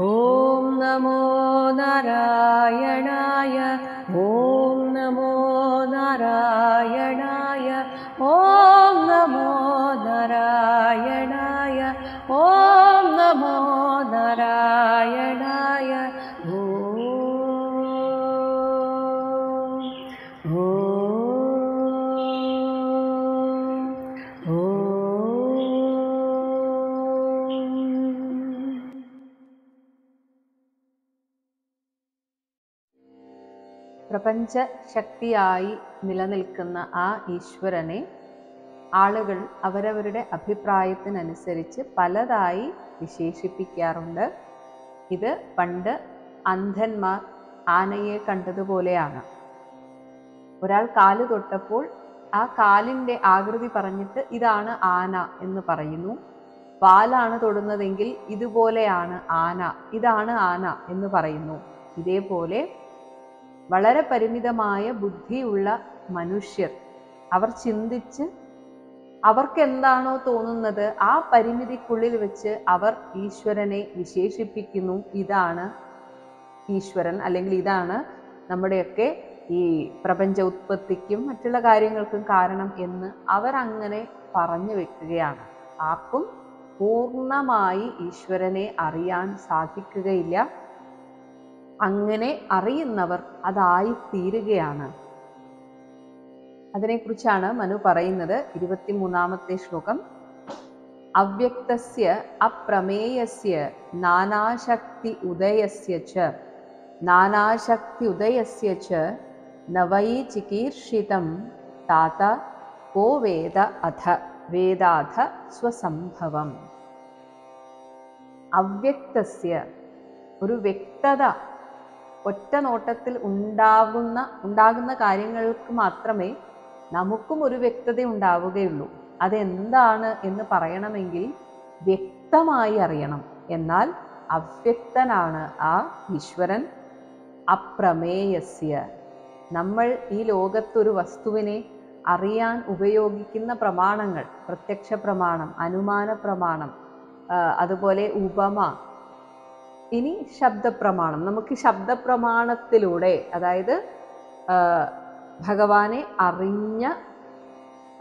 ഓം നമോ നാരായണായ. ഓം നമോ നാരായണായ. ഓം നമോ നാരായണായ. ഓം നമോ നാരായണായ. ഓം പ്രപഞ്ച ശക്തിയായി നിലനിൽക്കുന്ന ആ ഈശ്വരനെ ആളുകൾ അവരവരുടെ അഭിപ്രായത്തിനനുസരിച്ച് പലതായി വിശേഷിപ്പിക്കാറുണ്ട്. ഇത് പണ്ട് അന്ധന്മാർ ആനയെ കണ്ടതുപോലെയാണ്. ഒരാൾ കാല് തൊട്ടപ്പോൾ ആ കാലിൻ്റെ ആകൃതി പറഞ്ഞിട്ട് ഇതാണ് ആന എന്ന് പറയുന്നു. വാലാണ് തൊടുന്നതെങ്കിൽ ഇതുപോലെയാണ് ആന, ഇതാണ് ആന എന്ന് പറയുന്നു. ഇതേപോലെ വളരെ പരിമിതമായ ബുദ്ധിയുള്ള മനുഷ്യർ അവർ ചിന്തിച്ച് അവർക്ക് എന്താണോ തോന്നുന്നത് ആ പരിമിതിക്കുള്ളിൽ വെച്ച് അവർ ഈശ്വരനെ വിശേഷിപ്പിക്കുന്നു. ഇതാണ് ഈശ്വരൻ, അല്ലെങ്കിൽ ഇതാണ് നമ്മുടെയൊക്കെ ഈ പ്രപഞ്ച ഉത്പത്തിക്കും മറ്റുള്ള കാര്യങ്ങൾക്കും കാരണം എന്ന് അവരങ്ങനെ പറഞ്ഞു വെക്കുകയാണ്. ആർക്കും പൂർണ്ണമായി ഈശ്വരനെ അറിയാൻ സാധിക്കുകയില്ല. അങ്ങനെ അറിയുന്നവർ അതായിത്തീരുകയാണ്. അതിനെക്കുറിച്ചാണ് മനു പറയുന്നത്. 23-ാമത്തെ ശ്ലോകം. അവ്യക്തസ്യ അപ്രമേയസ്യ നാനാശക്തി ഉദയസ്യ ച നാനാശക്തി ഉദയസ്യ ച നവൈ ചികീർഷിതം താത കോ വേദ അധ വേദാധ സ്വസംഭവം. അവ്യക്തസ്യ, ഒരു വ്യക്തത ഒറ്റ നോട്ടത്തിൽ ഉണ്ടാകുന്ന കാര്യങ്ങൾക്ക് മാത്രമേ നമുക്കും ഒരു വ്യക്തത ഉണ്ടാവുകയുള്ളൂ. അതെന്താണ് എന്ന് പറയണമെങ്കിൽ വ്യക്തമായി അറിയണം. എന്നാൽ അവ്യക്തനാണ് ആ ഈശ്വരൻ. അപ്രമേയസ്യ, നമ്മൾ ഈ ലോകത്തൊരു വസ്തുവിനെ അറിയാൻ ഉപയോഗിക്കുന്ന പ്രമാണങ്ങൾ, പ്രത്യക്ഷ പ്രമാണം, അനുമാന പ്രമാണം, അതുപോലെ ഉപമ, ഇനി ശബ്ദപ്രമാണം. നമുക്ക് ശബ്ദപ്രമാണത്തിലൂടെ, അതായത് ഭഗവാനെ അറിഞ്ഞ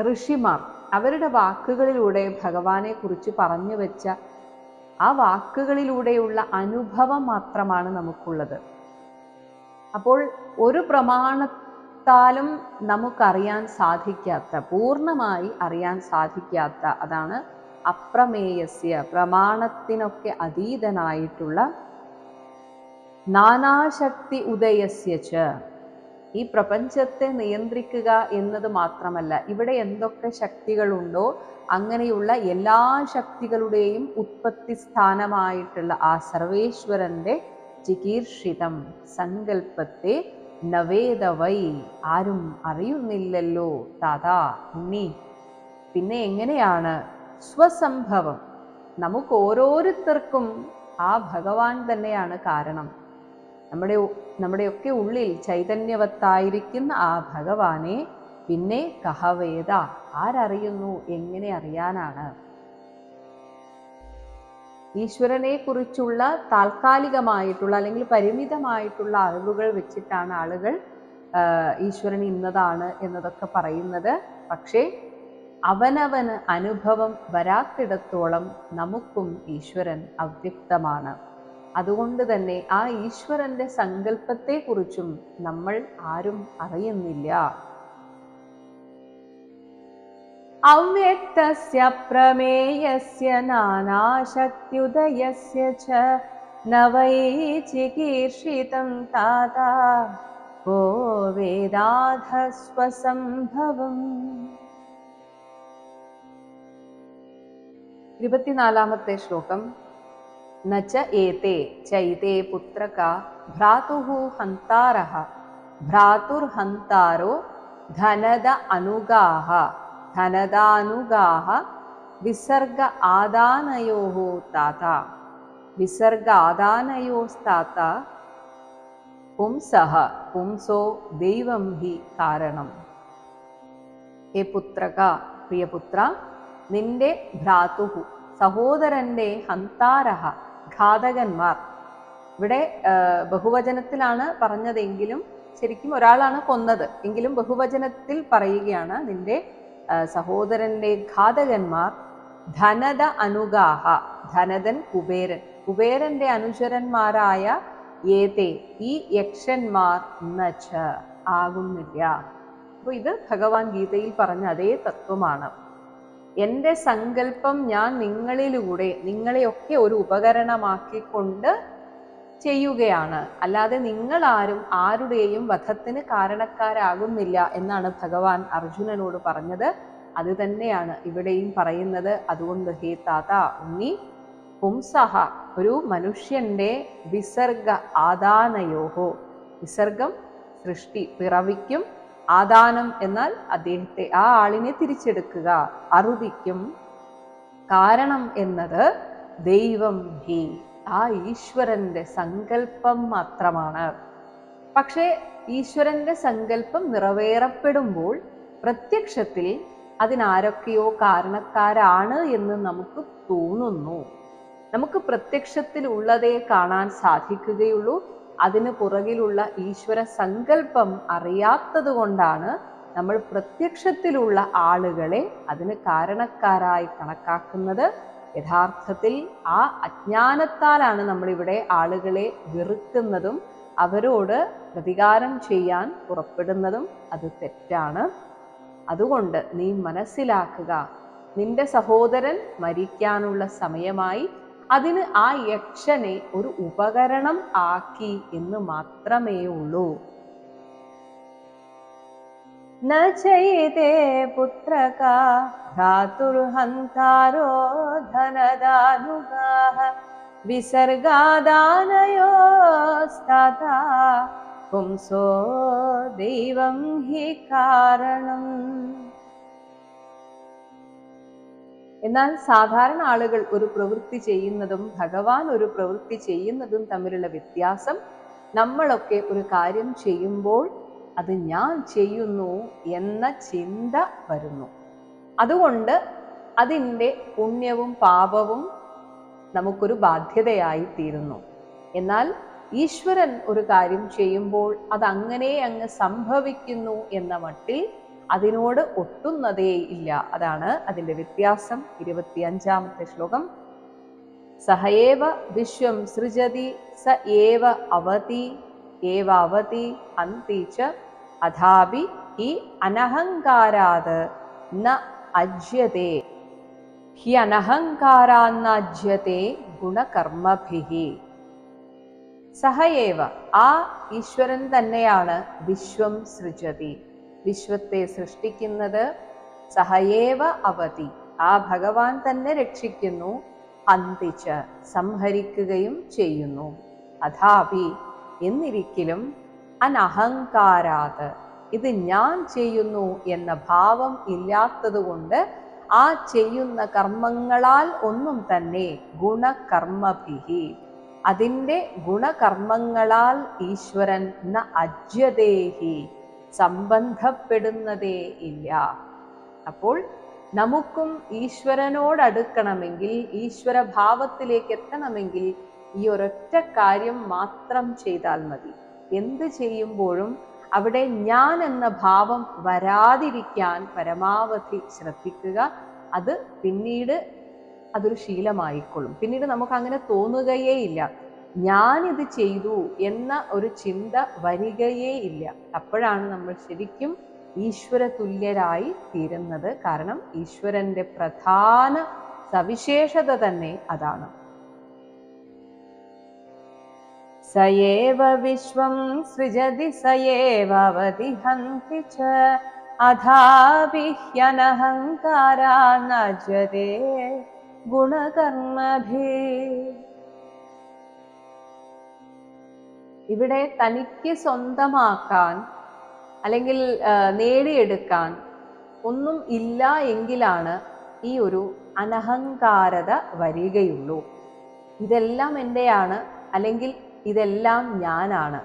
ഋഷിമാർ അവരുടെ വാക്കുകളിലൂടെ ഭഗവാനെ കുറിച്ച് പറഞ്ഞു വെച്ച ആ വാക്കുകളിലൂടെയുള്ള അനുഭവം മാത്രമാണ് നമുക്കുള്ളത്. അപ്പോൾ ഒരു പ്രമാണത്താലും നമുക്കറിയാൻ സാധിക്കാത്ത, പൂർണ്ണമായി അറിയാൻ സാധിക്കാത്ത, അതാണ് അപ്രമേയസ്യ, പ്രമാണത്തിനൊക്കെ അതീതനായിട്ടുള്ള നാനാശക്തി ഉദയസ്യ ച, ഈ പ്രപഞ്ചത്തെ നിയന്ത്രിക്കുക എന്നത് മാത്രമല്ല, ഇവിടെ എന്തൊക്കെ ശക്തികളുണ്ടോ അങ്ങനെയുള്ള എല്ലാ ശക്തികളുടെയും ഉത്പത്തി സ്ഥാനമായിട്ടുള്ള ആ സർവേശ്വരന്റെ ചികീർഷിതം സങ്കല്പത്തെ നവേദവൈ, ആരും അറിയുന്നില്ലല്ലോ താതാ ഉണ്ണി. പിന്നെ എങ്ങനെയാണ് സ്വസംഭവം, നമുക്ക് ഓരോരുത്തർക്കും ആ ഭഗവാൻ തന്നെയാണ് കാരണം. നമ്മുടെയൊക്കെ ഉള്ളിൽ ചൈതന്യവത്തായിരിക്കുന്ന ആ ഭഗവാനെ പിന്നെ കഹവേദ, ആരറിയുന്നു, എങ്ങനെ അറിയാനാണ്? ഈശ്വരനെ കുറിച്ചുള്ള താൽക്കാലികമായിട്ടുള്ള അല്ലെങ്കിൽ പരിമിതമായിട്ടുള്ള അറിവുകൾ വെച്ചിട്ടാണ് ആളുകൾ ഈശ്വരൻ ഇന്നതാണ് എന്നതൊക്കെ പറയുന്നത്. പക്ഷേ അവനവന് അനുഭവം വരാത്തിടത്തോളം നമുക്കും ഈശ്വരൻ അവ്യക്തമാണ്. അതുകൊണ്ട് തന്നെ ആ ഈശ്വരന്റെ സങ്കല്പത്തെക്കുറിച്ചും നമ്മൾ ആരും അറിയുന്നില്ല. അവ്യക്തസ്യ പ്രമേയസ്യ നാനാശക്ത്യുദയസ്യ ച നവൈ ചികീർഷിതം താതാ കോ വേദാധ സ്വസംഭവം. 24-ാമത്തെ ശ്ലോകം. നച ഏതേ ചൈതേ പുത്രക ഭ്രാതുഃ ഹന്താരഃ ഭ്രാതുർഹന്താരോ ധനദ അനുഗാഃ ധനദാനുഗാഃ വിസർഗ ആദാനയോഃ താതാ വിസർഗ ആദാനയോസ്താതാ പുംസഃ പുംസോ ദൈവം ഹി കാരണം. ഹേ പുത്രക, പ്രിയപുത്ര, നിന്റെ ഭ്രാതുഹു സഹോദരന്റെ ഹന്താരഹ ഘാതകന്മാർ ഇവിടെ ബഹുവചനത്തിലാണ് പറഞ്ഞതെങ്കിലും ശരിക്കും ഒരാളാണ് കൊന്നത് എങ്കിലും ബഹുവചനത്തിൽ പറയുകയാണ്, നിന്റെ സഹോദരന്റെ ഘാതകന്മാർ ധനദ അനുഗാഹ, ധനദൻ കുബേരൻ, കുബേരന്റെ അനുചരന്മാരായ ഏതേ ഈ യക്ഷന്മാർ നച്ച ആകുന്നില്ല. അപ്പോൾ ഇത് ഭഗവാൻ ഗീതയിൽ പറഞ്ഞ അതേ തത്വമാണ്. എൻ്റെ സങ്കല്പം ഞാൻ നിങ്ങളിലൂടെ നിങ്ങളെയൊക്കെ ഒരു ഉപകരണമാക്കിക്കൊണ്ട് ചെയ്യുകയാണ്, അല്ലാതെ നിങ്ങളാരും ആരുടെയും വധത്തിന് കാരണക്കാരാകുന്നില്ല എന്നാണ് ഭഗവാൻ അർജുനനോട് പറഞ്ഞത്. അത് തന്നെയാണ് ഇവിടെയും പറയുന്നത്. അതുകൊണ്ട് ഹേ താത, ഉണ്ണി, പുംസഹ, ഒരു മനുഷ്യന്റെ വിസർഗ ആദാനയോഹോ, വിസർഗം സൃഷ്ടി പിറവിക്കും, ആദാനം എന്നാൽ അദ്ദേഹത്തെ ആ ആളിനെ തിരിച്ചെടുക്കുക, അറുതിക്കും കാരണം എന്നത് ദൈവം ഹി, ആ ഈശ്വരന്റെ സങ്കല്പം മാത്രമാണ്. പക്ഷേ ഈശ്വരന്റെ സങ്കല്പം നിറവേറപ്പെടുമ്പോൾ പ്രത്യക്ഷത്തിൽ അതിനാരൊക്കെയോ കാരണക്കാരാണ് എന്ന് നമുക്ക് തോന്നുന്നു. നമുക്ക് പ്രത്യക്ഷത്തിൽ ഉള്ളതേ കാണാൻ സാധിക്കുകയുള്ളൂ. അതിന് പുറകിലുള്ള ഈശ്വര സങ്കല്പം അറിയാത്തത് കൊണ്ടാണ് നമ്മൾ പ്രത്യക്ഷത്തിലുള്ള ആളുകളെ അതിന് കാരണക്കാരായി കണക്കാക്കുന്നത്. യഥാർത്ഥത്തിൽ ആ അജ്ഞാനത്താലാണ് നമ്മളിവിടെ ആളുകളെ വെറുക്കുന്നതും അവരോട് പ്രതികാരം ചെയ്യാൻ പുറപ്പെടുന്നതും. അത് തെറ്റാണ്. അതുകൊണ്ട് നീ മനസ്സിലാക്കുക, നിന്റെ സഹോദരൻ മരിക്കാനുള്ള സമയമായി, അതിന് ആ യക്ഷനെ ഒരു ഉപകരണം ആക്കി എന്ന് മാത്രമേ ഉള്ളൂ. ന ചൈതേ പുത്രക ധാതുർഹന്താരോ ധനദാനുഗാഃ വിസർഗാദാനയോസ്തഥാ പുംസോ ദൈവം ഹി കാരണം. എന്നാൽ സാധാരണ ആളുകൾ ഒരു പ്രവൃത്തി ചെയ്യുന്നതും ഭഗവാൻ ഒരു പ്രവൃത്തി ചെയ്യുന്നതും തമ്മിലുള്ള വ്യത്യാസം, നമ്മളൊക്കെ ഒരു കാര്യം ചെയ്യുമ്പോൾ അത് ഞാൻ ചെയ്യുന്നു എന്ന ചിന്ത വരുന്നു. അതുകൊണ്ട് അതിൻ്റെ പുണ്യവും പാപവും നമുക്കൊരു ബാധ്യതയായി തീരുന്നു. എന്നാൽ ഈശ്വരൻ ഒരു കാര്യം ചെയ്യുമ്പോൾ അതങ്ങനെ അങ്ങ് സംഭവിക്കുന്നു എന്ന മട്ടിൽ അതിനോട് ഒട്ടുന്നതേ ഇല്ല. അതാണ് അതിൻ്റെ വ്യത്യാസം. 25-ാമത്തെ ശ്ലോകം. സഹയേവ വിശ്വം സൃജതി സ ഏവ അവതി ഏവാവതി ഹന്തി ച അഥാപി ഹി അനഹങ്കാരാത് ന അജ്യതേ, ഹി അനഹങ്കാരാന്നജ്യതേ ഗുണകർമ്മഭിഹി. സഹയേവ, ആ ഈശ്വരൻ തന്നെയാണ് വിശ്വം സൃജതി, വിശ്വത്തെ സൃഷ്ടിക്കുന്നത്. സഹയേവ അവതി, ആ ഭഗവാൻ തന്നെ രക്ഷിക്കുന്നു. ഹന്തിച്ച, സംഹരിക്കുകയും ചെയ്യുന്നു. അഥാപി, എന്നിരിക്കലും അനഹങ്കാരാത്, ഇത് ഞാൻ ചെയ്യുന്നു എന്ന ഭാവം ഇല്ലാത്തതുകൊണ്ട് ആ ചെയ്യുന്ന കർമ്മങ്ങളാൽ ഒന്നും തന്നെ ഗുണകർമ്മഭിഹി, അതിൻ്റെ ഗുണകർമ്മങ്ങളാൽ ഈശ്വരൻ ന അജ്യതേഹി, സംബന്ധപ്പെടുന്നതേ ഇല്ല. അപ്പോൾ നമുക്കും ഈശ്വരനോടടുക്കണമെങ്കിൽ, ഈശ്വര ഭാവത്തിലേക്ക് എത്തണമെങ്കിൽ ഈ ഒരൊറ്റ കാര്യം മാത്രം ചെയ്താൽ മതി. എന്ത് ചെയ്യുമ്പോഴും അവിടെ ഞാൻ എന്ന ഭാവം വരാതിരിക്കാൻ പരമാവധി ശ്രദ്ധിക്കുക. അത് പിന്നീട് അതൊരു ശീലമായിക്കൊള്ളും. പിന്നീട് നമുക്ക് അങ്ങനെ തോന്നുകയേ ഇല്ല, ഞാനിത് ചെയ്തു എന്ന ഒരു ചിന്ത വരികയേ ഇല്ല. അപ്പോഴാണ് നമ്മൾ ശരിക്കും ഈശ്വര തുല്യരായി തീരുന്നത്. കാരണം ഈശ്വരന്റെ പ്രധാന സവിശേഷത തന്നെ അതാണ്. സയേവ വിശ്വം സൃജതി സയേവതി ഹന്തി ച അഥാപി ഹ്യനഹങ്കാരാ നജ്യതേ ഗുണകർമ്മഭിഃ. ഇവിടെ തനിക്ക് സ്വന്തമാക്കാൻ അല്ലെങ്കിൽ നേടിയെടുക്കാൻ ഒന്നും ഇല്ല എങ്കിലാണ് ഈ ഒരു അനഹങ്കാരത വരികയുള്ളൂ. ഇതെല്ലാം എൻ്റെയാണ്, അല്ലെങ്കിൽ ഇതെല്ലാം ഞാനാണ്,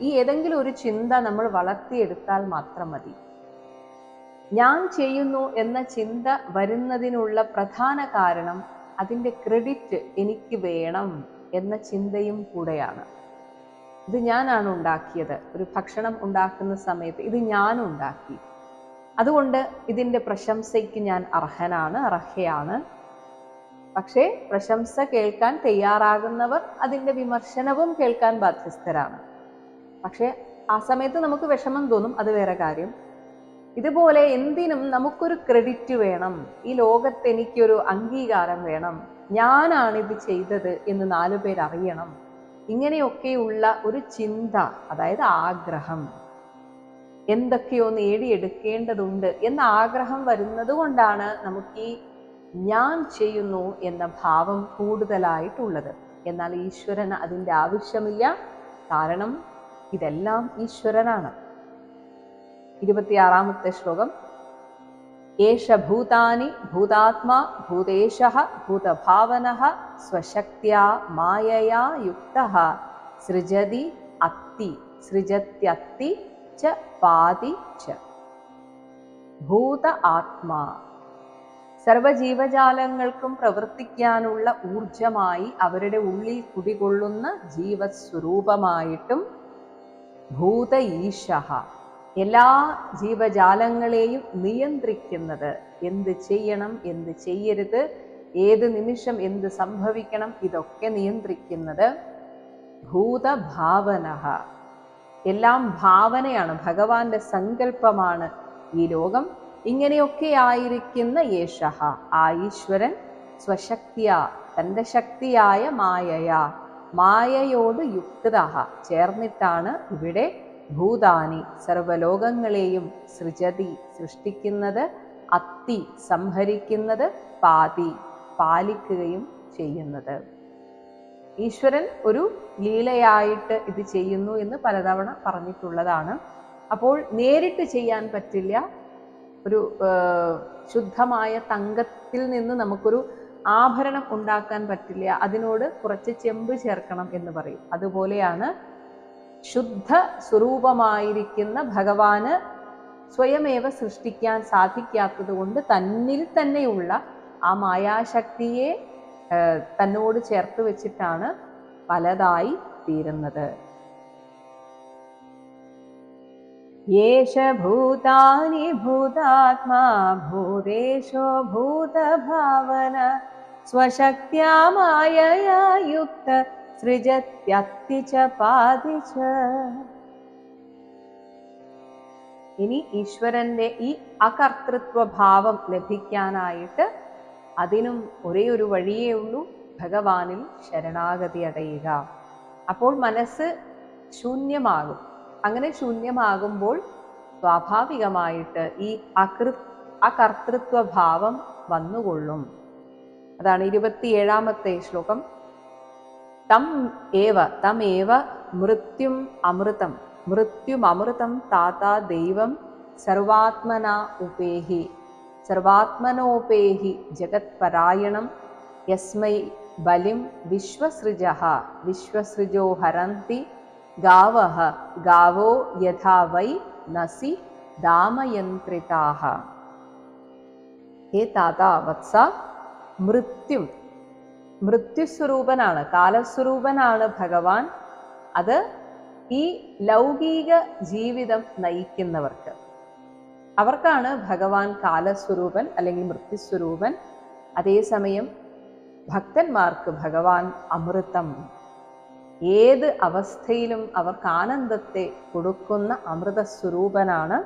ഈ ഏതെങ്കിലും ഒരു ചിന്ത നമ്മൾ വളർത്തിയെടുത്താൽ മാത്രം മതി. ഞാൻ ചെയ്യുന്നു എന്ന ചിന്ത വരുന്നതിനുള്ള പ്രധാന കാരണം അതിൻ്റെ ക്രെഡിറ്റ് എനിക്ക് വേണം എന്ന ചിന്തയും കൂടെയാണ്. ഇത് ഞാനാണ് ഉണ്ടാക്കിയത്. ഒരു ഭക്ഷണം ഉണ്ടാക്കുന്ന സമയത്ത് ഇത് ഞാൻ ഉണ്ടാക്കി, അതുകൊണ്ട് ഇതിൻ്റെ പ്രശംസയ്ക്ക് ഞാൻ അർഹനാണ്, അർഹയാണ്. പക്ഷേ പ്രശംസ കേൾക്കാൻ തയ്യാറാകുന്നവർ അതിൻ്റെ വിമർശനവും കേൾക്കാൻ ബാധ്യസ്ഥരാണ്. പക്ഷേ ആ സമയത്ത് നമുക്ക് വിഷമം തോന്നും, അത് വേറെ കാര്യം. ഇതുപോലെ എന്തിനും നമുക്കൊരു ക്രെഡിറ്റ് വേണം, ഈ ലോകത്ത് എനിക്കൊരു അംഗീകാരം വേണം, ഞാനാണിത് ചെയ്തത് എന്ന് 4 പേർ അറിയണം. ഇങ്ങനെയൊക്കെയുള്ള ഒരു ചിന്ത, അതായത് ആഗ്രഹം, എന്തൊക്കെയോ നേടിയെടുക്കേണ്ടതുണ്ട് എന്ന ആഗ്രഹം വരുന്നത് കൊണ്ടാണ് നമുക്ക് ഈ ഞാൻ ചെയ്യുന്നു എന്ന ഭാവം കൂടുതലായിട്ടുള്ളത്. എന്നാൽ ഈശ്വരന് അതിൻ്റെ ആവശ്യമില്ല. കാരണം ഇതെല്ലാം ഈശ്വരനാണ്. 26-ാമത്തെ ശ്ലോകം. ഏഷ ഭൂതാനി ഭൂതാത്മാ ഭൂതേശഃ ഭൂതഭാവനഃ സ്വശക്ത്യാ മായയാ യുക്തഃ സൃജതി അത്തി സൃജത്യത്തി ച പാതി ച. ഭൂത ആത്മാ, സർവജീവജാലങ്ങൾക്കും പ്രവർത്തിക്കാനുള്ള ഊർജമായി അവരുടെ ഉള്ളിൽ കുടികൊള്ളുന്ന ജീവസ്വരൂപമായിട്ടും ഭൂത ഈശഃ, എല്ലാ ജീവജാലങ്ങളെയും നിയന്ത്രിക്കുന്നത്, എന്ത് ചെയ്യണം എന്ത് ചെയ്യരുത്, ഏത് നിമിഷം എന്ത് സംഭവിക്കണം, ഇതൊക്കെ നിയന്ത്രിക്കുന്നത് ഭൂതഭാവനഃ. എല്ലാം ഭാവനയാണ്, ഭഗവാന്റെ സങ്കല്പമാണ് ഈ ലോകം. ഇങ്ങനെയൊക്കെ ആയിരിക്കുന്ന യേശഃ, ആ ഈശ്വരൻ, സ്വശക്തിയ, തൻ്റെ ശക്തിയായ മായയാ, മായയോട് യുക്തഃ, ചേർന്നിട്ടാണ് ഇവിടെ ഭൂതാനി, സർവലോകങ്ങളെയും സൃജതി, സൃഷ്ടിക്കുന്നത്, അത്തി, സംഹരിക്കുന്നത്, പാതി, പാലിക്കുകയും ചെയ്യുന്നത്. ഈശ്വരൻ ഒരു ലീലയായിട്ട് ഇത് ചെയ്യുന്നു എന്ന് പലതവണ പറഞ്ഞിട്ടുള്ളതാണ്. അപ്പോൾ നേരിട്ട് ചെയ്യാൻ പറ്റില്ല. ഒരു ശുദ്ധമായ തങ്കത്തിൽ നിന്ന് നമുക്കൊരു ആഭരണം ഉണ്ടാക്കാൻ പറ്റില്ല, അതിനോട് കുറച്ച് ചെമ്പ് ചേർക്കണം എന്ന് പറയും. അതുപോലെയാണ് ശുദ്ധ സ്വരൂപമായിരിക്കുന്ന ഭഗവാന് സ്വയമേവ സൃഷ്ടിക്കാൻ സാധിക്കാത്തത് കൊണ്ട് തന്നിൽ തന്നെയുള്ള ആ മായാശക്തിയെ തന്നോട് ചേർത്ത് വെച്ചിട്ടാണ് പലതായി തീരുന്നത്. യേശ ഭൂതാനി ഭൂതാത്മാ ഭൂതേശോ ഭൂതഭാവന സ്വശക്ത്യാ മായയാ യുക്ത സൃജത്യത്തി ച പാതി ച. ഇനി ഈശ്വരന്റെ ഈ അകർത്തൃത്വ ഭാവം ലഭിക്കാനായിട്ട് അതിനും ഒരേ ഒരു വഴിയേ ഉള്ളൂ, ഭഗവാനിൽ ശരണാഗതി അടയുക. അപ്പോൾ മനസ്സ് ശൂന്യമാകും. അങ്ങനെ ശൂന്യമാകുമ്പോൾ സ്വാഭാവികമായിട്ട് ഈ അകർത്തൃത്വ ഭാവം വന്നുകൊള്ളും. അതാണ് 27-ാമത്തെ ശ്ലോകം. തമേവ മൃത്യും അമൃതം മൃത്യുമമൃതം താതാ ദൈവം സർവാത്മന ഉപേഹി സർവാത്മനോപേഹി ജഗത്പരായണം യസ്മൈ ബലിം വിശ്വസൃജഃ വിശ്വസൃജോ ഹരന്തി ഗാവഃ ഗാവോ യഥാ വൈ നസി ദാമയന്ത്രിതാഃ. ഹേ താതാ വത്സ, മൃത്യുസ്വരൂപനാണ്, കാലസ്വരൂപനാണ് ഭഗവാൻ. അത് ഈ ലൗകിക ജീവിതം നയിക്കുന്നവർക്ക്, അവർക്കാണ് ഭഗവാൻ കാലസ്വരൂപൻ അല്ലെങ്കിൽ മൃത്യുസ്വരൂപൻ. അതേസമയം ഭക്തന്മാർക്ക് ഭഗവാൻ അമൃതം, ഏത് അവസ്ഥയിലും അവർക്ക് ആനന്ദത്തെ കൊടുക്കുന്ന അമൃതസ്വരൂപനാണ്.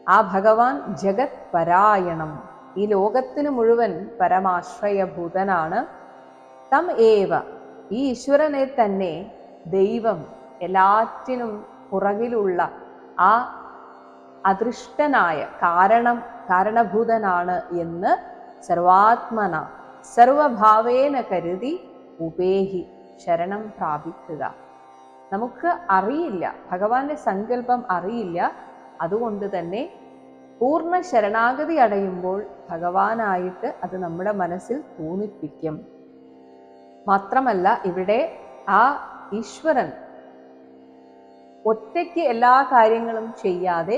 ആ ഭഗവാൻ ജഗത് പരായണം, ഈ ലോകത്തിന് മുഴുവൻ പരമാശ്രയഭൂതനാണ്. തം ഏവ, ഈ ഈശ്വരനെ തന്നെ ദൈവം, എല്ലാറ്റിനും പുറകിലുള്ള ആ അദൃഷ്ടനായ കാരണഭൂതനാണ് എന്ന് സർവാത്മന സർവഭാവേന കരുതി ഉപേഹി ശരണം പ്രാപിക്കുക. നമുക്ക് അറിയില്ല, ഭഗവാന്റെ സങ്കല്പം അറിയില്ല. അതുകൊണ്ട് തന്നെ പൂർണ്ണ ശരണാഗതി അടയുമ്പോൾ ഭഗവാനായിട്ട് അത് നമ്മുടെ മനസ്സിൽ തോന്നിപ്പിക്കും. മാത്രമല്ല ഇവിടെ ആ ഈശ്വരൻ ഒറ്റയ്ക്ക് എല്ലാ കാര്യങ്ങളും ചെയ്യാതെ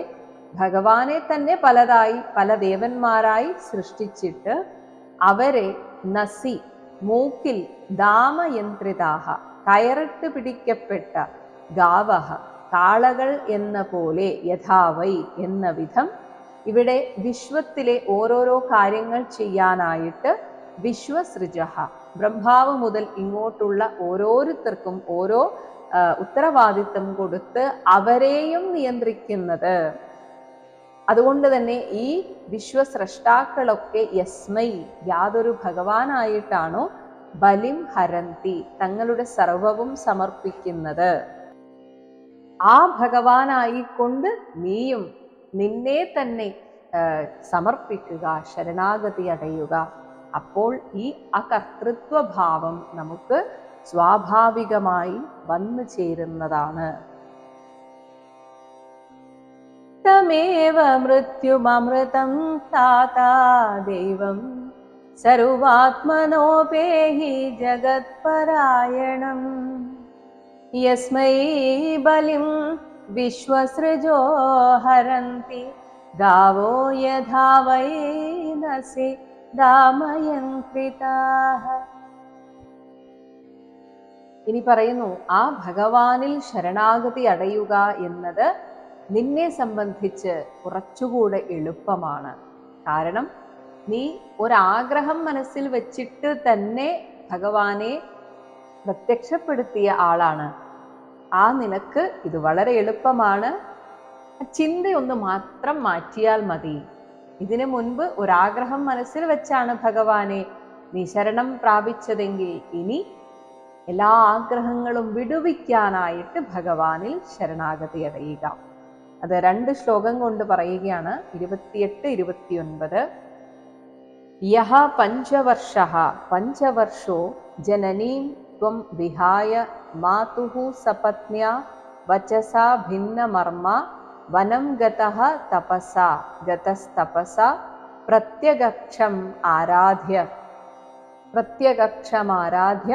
ഭഗവാനെ തന്നെ പലതായി പല ദേവന്മാരായി സൃഷ്ടിച്ചിട്ട് അവരെ നസി മൂക്കിൽ ദാമയന്ത്രിതാഹ കയറിട്ട് പിടിക്കപ്പെട്ട ഗാവഹ കാളകൾ എന്ന പോലെ യഥാവൈ എന്ന വിധം ഇവിടെ വിശ്വത്തിലെ ഓരോരോ കാര്യങ്ങൾ ചെയ്യാനായിട്ട് വിശ്വസൃജഃ ബ്രഹ്മാവ് മുതൽ ഇങ്ങോട്ടുള്ള ഓരോരുത്തർക്കും ഓരോ ഉത്തരവാദിത്വം കൊടുത്ത് അവരെയും നിയന്ത്രിക്കുന്നത്. അതുകൊണ്ട് തന്നെ ഈ വിശ്വസ്രഷ്ടാക്കളൊക്കെ യസ്മൈ യാതൊരു ഭഗവാനായിട്ടാണോ ബലിം ഹരന്തി തങ്ങളുടെ സർവവും സമർപ്പിക്കുന്നത്. ആ ഭഗവാനായിക്കൊണ്ട് നീയും നിന്നെ തന്നെ സമർപ്പിക്കുക, ശരണാഗതി അടയുക. അപ്പോൾ ഈ അകർത്തൃത്വഭാവം നമുക്ക് സ്വാഭാവികമായി വന്നു ചേരുന്നതാണ്. തമേവ മൃത്യുമമൃതം താതാ ദൈവം സർവാത്മനോപേഹി ജഗത്പരായണം യസ്മൈ ബലിം വിശ്വസൃജോ ഹരന്തി ഗാവോ യഥാ വൈ നസി ദാമയന്ത്രിതാഃ. ഇനി പറയുന്നു, ആ ഭഗവാനിൽ ശരണാഗതി അടയുക എന്നത് നിന്നെ സംബന്ധിച്ച് കുറച്ചുകൂടെ എളുപ്പമാണ്. കാരണം നീ ഒരാഗ്രഹം മനസ്സിൽ വെച്ചിട്ട് തന്നെ ഭഗവാനെ പ്രത്യക്ഷപ്പെടുത്തിയ ആളാണ്. ആ നിനക്ക് ഇത് വളരെ എളുപ്പമാണ്. ചിന്തയൊന്ന് മാത്രം മാറ്റിയാൽ മതി. ഇതിനു മുൻപ് ഒരാഗ്രഹം മനസ്സിൽ വെച്ചാണ് ഭഗവാനെ നീ ശരണം പ്രാപിച്ചതെങ്കിൽ ഇനി എല്ലാ ആഗ്രഹങ്ങളും വിടുവിക്കാനായിട്ട് ഭഗവാനിൽ ശരണാഗതി അടയുക. അത് 2 ശ്ലോകം കൊണ്ട് പറയുകയാണ്. 28, 29. യഹ പഞ്ചവർഷോ ജനനീം ത്വം വിഹായ മാതുഃ സപത്ന്യാ വചസാ ഭിന്നമർമ്മ വനം ഗതസ്തപസാ പ്രത്യഗക്ഷമാരാധ്യ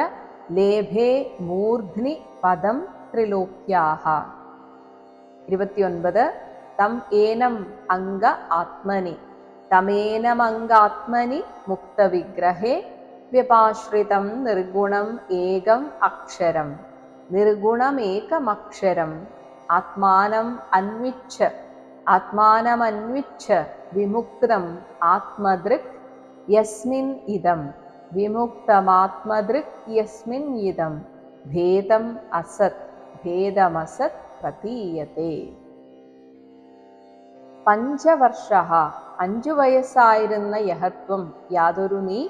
ലേഭേ മൂർധ്നി പദം ത്രിലോക്യാഃ. 29. തം ഏനം അംഗ ആത്മനി തമേനമംഗാത്മനി മുക്തവിഗ്രഹേ വ്യപാശ്രിതം നിർഗുണം ഏകം അക്ഷരം നിർഗുണമേകമക്ഷരം ആത്മാനമന്വിച്ഛ വിമുക്തം ആത്മദൃക് യസ്മിൻ ഇദം വിമുക്തമാത്മദൃക് യസ്മിൻ ഇദം ഭേദമസത് പ്രതീയത്തെ. 5 വർഷഃ 5 വയസ്സായിരുന്ന യഹത്വം യാതൊരു നീ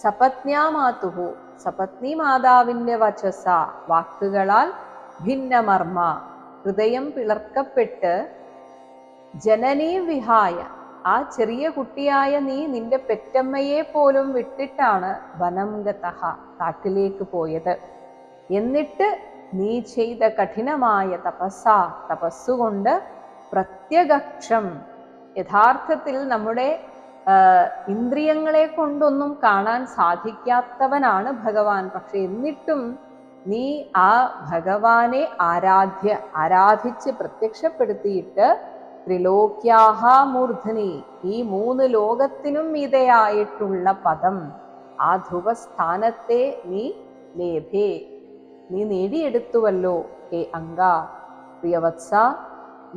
സപത്ന്യാമാതുഹു സപത്നി മാതാവിന്റെ വചസ വാക്കുകളാൽ ഭിന്നമർമ്മ ഹൃദയം പിളർക്കപ്പെട്ട് ജനനീ വിഹായ ആ ചെറിയ കുട്ടിയായ നീ നിന്റെ പെറ്റമ്മയെ പോലും വിട്ടിട്ടാണ് വനം ഗതഃ കാട്ടിലേക്ക് പോയത്. എന്നിട്ട് നീ ചെയ്ത കഠിനമായ തപസ്സുകൊണ്ട് പ്രത്യഗക്ഷം യഥാർത്ഥത്തിൽ നമ്മുടെ ഇന്ദ്രിയങ്ങളെ കൊണ്ടൊന്നും കാണാൻ സാധിക്കാത്തവനാണ് ഭഗവാൻ. പക്ഷെ എന്നിട്ടും നീ ആ ഭഗവാനെ ആരാധിച്ച് പ്രത്യക്ഷപ്പെടുത്തിയിട്ട് ത്രിലോക്യാഹ മൂർധനി ഈ 3 ലോകത്തിനും മീതെയായിട്ടുള്ള പദം ആ ധ്രുവസ്ഥാനത്തെ നീ ലേഭേ നീ നേടിയെടുത്തുവല്ലോ ഹേ അംഗ പ്രിയവത്സ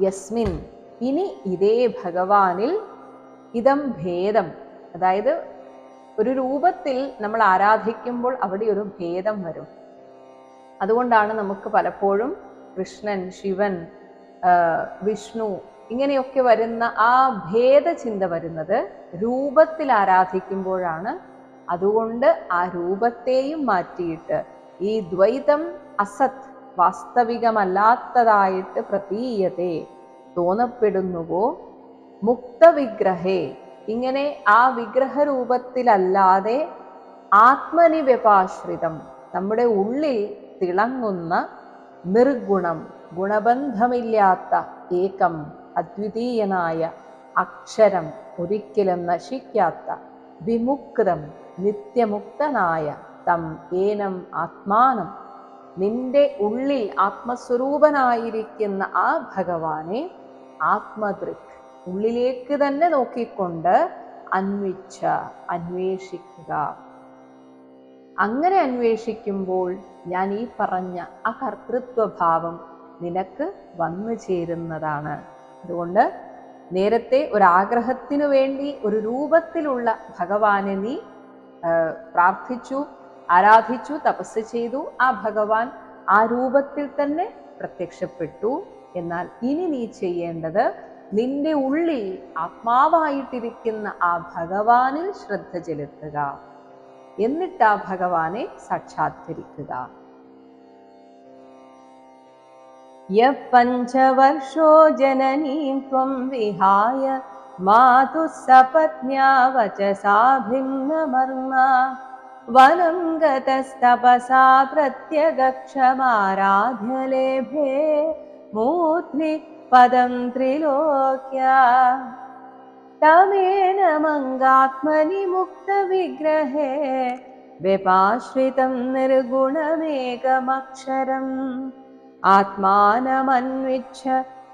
യസ്മിൻ ഇനി ഇതേ ഭഗവാനിൽ ഇതം ഭേദം, അതായത് ഒരു രൂപത്തിൽ നമ്മൾ ആരാധിക്കുമ്പോൾ അവിടെ ഒരു ഭേദം വരും. അതുകൊണ്ടാണ് നമുക്ക് പലപ്പോഴും കൃഷ്ണൻ, ശിവൻ, വിഷ്ണു ഇങ്ങനെയൊക്കെ വരുന്ന ആ ഭേദചിന്ത വരുന്നത് രൂപത്തിൽ ആരാധിക്കുമ്പോഴാണ്. അതുകൊണ്ട് ആ രൂപത്തെയും മാറ്റിയിട്ട് ഈ ദ്വൈതം അസത് വാസ്തവികമല്ലാത്തതായിട്ട് പ്രതീയത്തെ തോന്നപ്പെടുന്നുവോ മുക്തവിഗ്രഹേ ഇങ്ങനെ ആ വിഗ്രഹരൂപത്തിലല്ലാതെ ആത്മനി വ്യപാശ്രിതം നമ്മുടെ ഉള്ളിൽ തിളങ്ങുന്ന നിർഗുണം ഗുണബന്ധമില്ലാത്ത ഏകം അദ്വിതീയനായ അക്ഷരം ഒരിക്കലും നശിക്കാത്ത വിമുക്തം നിത്യമുക്തനായ തം ഏനം ആത്മാനം നിന്റെ ഉള്ളിൽ ആത്മസ്വരൂപനായിരിക്കുന്ന ആ ഭഗവാനെ ആത്മദൃക് ഉള്ളിലേക്ക് തന്നെ നോക്കിക്കൊണ്ട് അന്വേഷിക്കുക. അങ്ങനെ അന്വേഷിക്കുമ്പോൾ ഞാൻ ഈ പറഞ്ഞ ആ കർത്തൃത്വഭാവം നിനക്ക് വന്നു ചേരുന്നതാണ്. അതുകൊണ്ട് നേരത്തെ ഒരാഗ്രഹത്തിനു വേണ്ടി ഒരു രൂപത്തിലുള്ള ഭഗവാനെ നീ പ്രാർത്ഥിച്ചു, ആരാധിച്ചു, തപസ് ചെയ്തു. ആ ഭഗവാൻ ആ രൂപത്തിൽ തന്നെ പ്രത്യക്ഷപ്പെട്ടു. എന്നാൽ ഇനി നീ ചെയ്യേണ്ടത് നിന്റെ ഉള്ളിൽ ആത്മാവായിട്ടിരിക്കുന്ന ആ ഭഗവാനിൽ ശ്രദ്ധ ചെലുത്തുക, എന്നിട്ട് ആ ഭഗവാനെ സാക്ഷാത്കരിക്കുക. യപഞ്ചവർഷോ ജനനീം ത്വം വിഹായ മാതുഃ സപത്ന്യാ വചസാ ഭിന്നമർമ്മാ വനം ഗതസ്തപസാ പ്രത്യഗക്ഷമാരാധ്യ ലേഭേ മൂർധ്നി പദം ത്രിലോക്യാ തമേന മംഗാത്മനി മുക്തവിഗ്രഹേ വ്യപാശ്രിതം നിർഗുണമേകമക്ഷരം ആത്മാനമന്വിച്ഛ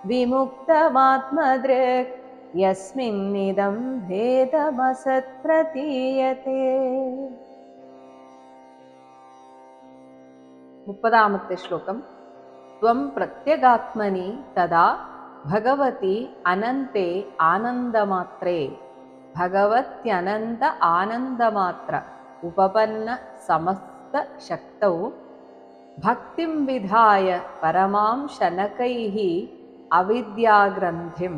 വിമുക്തമാത്മദൃക് യസ്മിന്നിദം ഭേദമസത് പ്രതീയതേ. 30-ാമത്തെ ശ്ലോകം. ത്വം പ്രത്യഗാത്മനി തഥാ ഭഗവതി അനന്തേ ആനന്ദമാത്രേ ഭഗവത്യനന്ത ആനന്ദമാത്ര ഉപപന്ന സമസ്ത ശക്തൗ ഭക്തിം വിധായ പരമാം ശനകൈഃ അവിദ്യാഗ്രന്ഥിം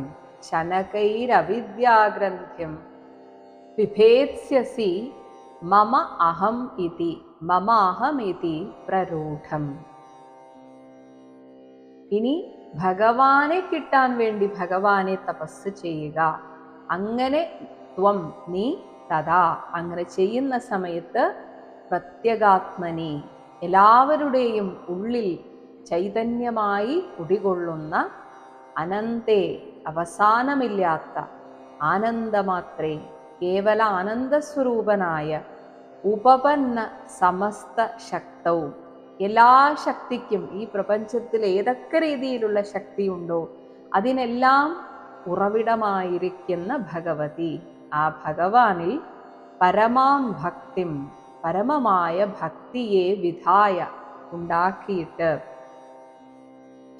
ശനകൈരവിദ്യാഗ്രന്ഥിം വിഭേത്സ്യസി മമ അഹം ഇതി മമാഹമിതി പ്രരൂഢം. ഇനി ഭഗവാനെ കിട്ടാൻ വേണ്ടി ഭഗവാനെ തപസ് ചെയ്യുക. അങ്ങനെ ത്വം നീ തഥാ അങ്ങനെ ചെയ്യുന്ന സമയത്ത് പ്രത്യഗാത്മനി എല്ലാവരുടെയും ഉള്ളിൽ ചൈതന്യമായി കുടികൊള്ളുന്ന അനന്തേ അവസാനമില്ലാത്ത ആനന്ദമാത്രേ കേവല ആനന്ദസ്വരൂപനായ ഉപപന്ന സമസ്ത ശക്തവും എല്ലാ ശക്തിക്കും ഈ പ്രപഞ്ചത്തിൽ ഏതൊക്കെ രീതിയിലുള്ള ശക്തിയുണ്ടോ അതിനെല്ലാം ഉറവിടമായിരിക്കുന്ന ഭഗവതി ആ ഭഗവാനിൽ പരമാം ഭക്തിം പരമമായ ഭക്തിയെ വിധായ ഉണ്ടാക്കിയിട്ട്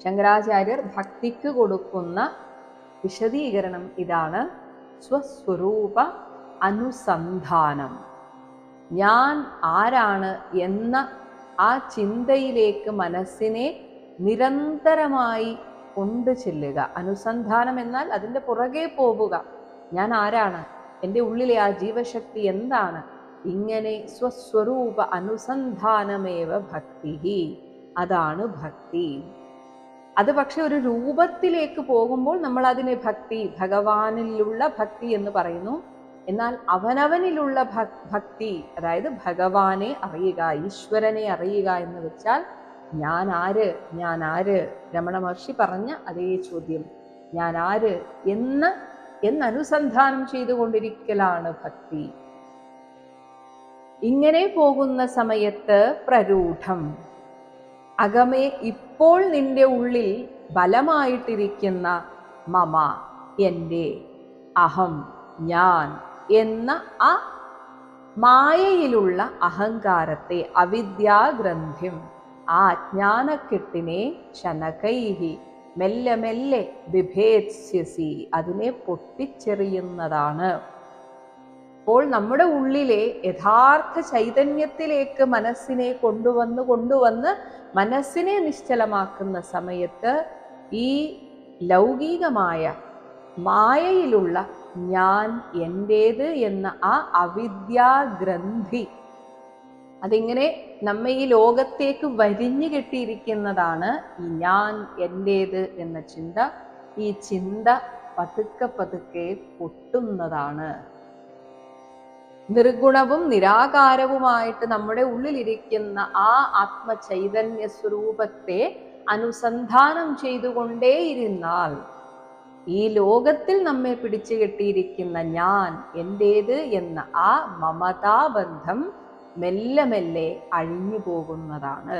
ശങ്കരാചാര്യർ ഭക്തിക്ക് കൊടുക്കുന്ന വിശദീകരണം ഇതാണ്. സ്വസ്വരൂപ അനുസന്ധാനം. ഞാൻ ആരാണ് എന്ന ആ ചിന്തയിലേക്ക് മനസ്സിനെ നിരന്തരമായി കൊണ്ടു ചെല്ലുക. അനുസന്ധാനം എന്നാൽ അതിൻ്റെ പുറകെ പോവുക. ഞാൻ ആരാണ്, എൻ്റെ ഉള്ളിലെ ആ ജീവശക്തി എന്താണ്, ഇങ്ങനെ സ്വസ്വരൂപ അനുസന്ധാനമേവ ഭക്തി. അതാണ് ഭക്തി. അത് പക്ഷെ ഒരു രൂപത്തിലേക്ക് പോകുമ്പോൾ നമ്മൾ അതിനെ ഭക്തി, ഭഗവാനിലുള്ള ഭക്തി എന്ന് പറയുന്നു. എന്നാൽ അവനവനിലുള്ള ഭക്തി, അതായത് ഭഗവാനെ അറിയുക, ഈശ്വരനെ അറിയുക എന്ന് വെച്ചാൽ ഞാൻ ആര്, ഞാൻ ആര്, രമണ മഹർഷി പറഞ്ഞ അതേ ചോദ്യം, ഞാൻ ആര് എന്നനുസന്ധാനം ചെയ്തുകൊണ്ടിരിക്കലാണ് ഭക്തി. ഇങ്ങനെ പോകുന്ന സമയത്ത് പ്രരൂഢം, അകമേ ഇപ്പോൾ നിന്റെ ഉള്ളിൽ ബലമായിട്ടിരിക്കുന്ന മമ എൻ്റെ, അഹം ഞാൻ എന്ന ആ മായയിലുള്ള അഹങ്കാരത്തെ, അവിദ്യാഗ്രന്ഥിം ആ അജ്ഞാനക്കെട്ടിനെ ശനകൈഹി മെല്ലെ മെല്ലെ വിഭേത്സ്യസി അതിനെ പൊട്ടിച്ചെറിയുന്നതാണ്. അപ്പോൾ നമ്മുടെ ഉള്ളിലെ യഥാർത്ഥ ചൈതന്യത്തിലേക്ക് മനസ്സിനെ കൊണ്ടുവന്ന് മനസ്സിനെ നിശ്ചലമാക്കുന്ന സമയത്ത് ഈ ലൗകികമായ മായയിലുള്ള ഞാൻ എൻ്റേത് എന്ന ആ അവിദ്യാഗ്രന്ഥി അതിങ്ങനെ നമ്മെ ഈ ലോകത്തേക്ക് വരിഞ്ഞു കെട്ടിയിരിക്കുന്നതാണ് ഈ ഞാൻ എൻ്റേത് എന്ന ചിന്ത. ഈ ചിന്ത പതുക്കെ പതുക്കെ പൊട്ടുന്നതാണ്. നിർഗുണവും നിരാകാരവുമായിട്ട് നമ്മുടെ ഉള്ളിലിരിക്കുന്ന ആ ആത്മചൈതന്യ സ്വരൂപത്തെ അനുസന്ധാനം ചെയ്തുകൊണ്ടേയിരുന്നാൽ ഈ ലോകത്തിൽ നമ്മെ പിടിച്ചു കെട്ടിയിരിക്കുന്ന ഞാൻ എൻ്റേത് എന്ന ആ മമതാബന്ധം മെല്ലെ മെല്ലെ അഴിഞ്ഞു പോകുന്നതാണ്.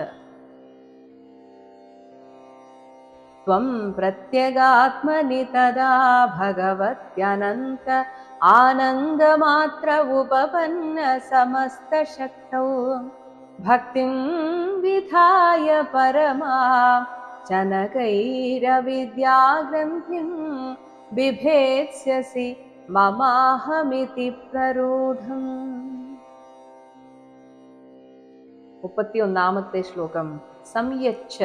त्वं प्रत्यगात्मनि तदा भगवत्यनन्त आनन्दमात्र उपपन्न समस्तशक्तौ भक्तिं विधाय परमा जनकैरविद्याग्रन्थिं बिभेत्स्यसि ममाहमिति प्ररूढम्. 31 ശ്ലോകം. സംയച്ഛ